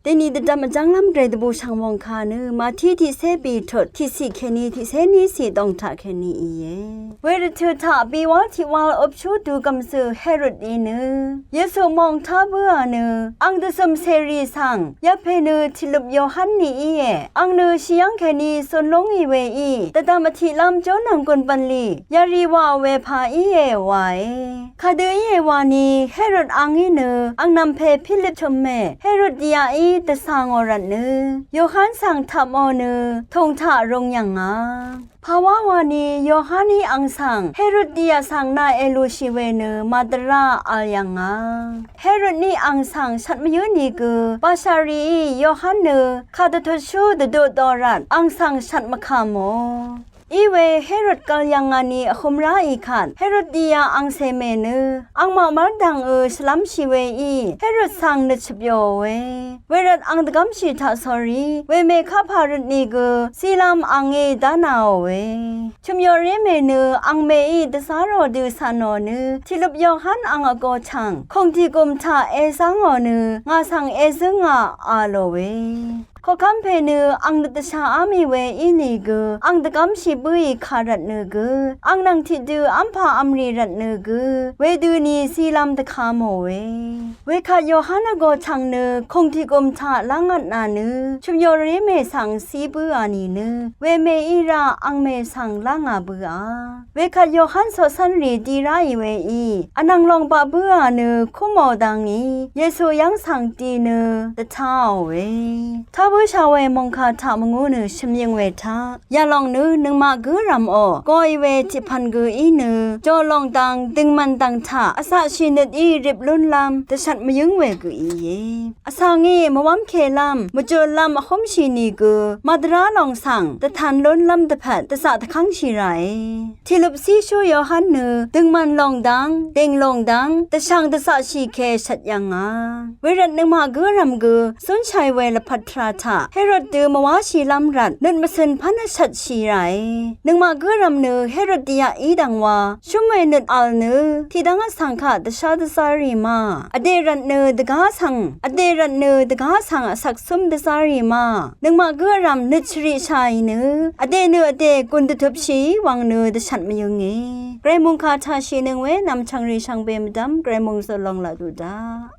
แต่นี่ดำจังลำเกรดบูช่างมองคานึมาที่เซบีถดที่สิแค่นี้ที่เซนี้สิต้องทักแค่นี้เย่เวรเธอถ้าบีว่าที่ว่าอบชูดูกำสือเฮรุดอีเนเยซูมองท่าเบื่อเนอังเดสมเซรีสังยาเพเนทิลุบโยฮันนี่เย่อังเนชิยังแค่นี้สนลงอีเวอีแต่ตามที่ลำโจนำกุนปันลียารีว่าเวพาอีเย่ไว้คาเดยเยวานีเฮรุดอังอีเนอังนำเพพิลิปชมเมเฮรุดยาอีแต่สางอรันเนโยฮันสังทับอเนทงท่ารงยังงาภาวะวานีโยฮานีอังสังเฮรุดียสังนาเอลูชิเวเนมาตราอัลยังงาเฮรุนีอังสังชัดมยุนีกือบาชารีโยฮันเนคาตทชูดโดดอรันอังสังชัดมะคาโมอีเวเฮรุดกัลยังงานีคุมราอีขันเฮรุดียอังเซเมเนอังมามาดังสลัมชิเวอีเฮรุดสังนชบโยเวรัดอังตกัมชิทาสอรีเวเมคาพารุนีกืซีลัมอังเอดานาชุมโยเรเมเนอังเมอีดสารอดูสานอเนทิลบยองฮันอังอโกชังคงที่กุมทาเอซังอเนงาสังเอซึงาอาโลขอคำเพเนอังดตชาอามีเวอินีกอังดกัมชิบุยคารัตเนกอังนังทิดูอัมพาอัมรีรัตเนกเวดูนีซีลัมตะคาโมเวคาโยฮันโกชังเนคงที่กุมทาลังัดนาเนชุมโยเรเมสังซีบุอานีเนเวเมอีราอังเมสังลางาบุอาเวคาโยฮันโซซันรีดีไรเวอีอนังลองบาบุอาเนคุโมดังนีเยซูยังสังตีเนตะเท้าทาบูชาเวมงคาทามงูเนชิมยังเวทายาลองนึนึงมากือรำอกอยเวจิพันกืออีเนจอลองตังดึงมันตังทาอาสาชินดอีริบลุนลำแต่ฉันมายังเวกืออีเยอาสางีมาวัมเคลำมาเจอลำมาคมชินีกือมาดราลองสั่งแต่ทันลุนลำแต่ผัดแต่สะตะคังชิไรที่ลุบซีชูยอฮันเนดึงมันลองดังเด้งลองดังแต่ช่างแต่สะชีเคชัดยังเวรัดนึงมากือรำกือสนชัยเวละพัทราเฮโรดดือมาวาชีลำรัดนึกมาเซนพันชัดชีไรนึกมาเกรำเนเฮโรดียาอีดังว่าชุ่มเวนึดอัลเนที่ดังสังขาดชาดสารีมาอเดรันเนดกาสังอเดรันเนดกาสังสักสมดสารีมานึกมาเกรำนึดชริชัยเนอเดเนอเดกุนดทุบชีวังเนดฉันมายังไงเกรมุงคาชาชีนึงเวนำชังรีชังเบมดำเกรมุงสลองลาดูดา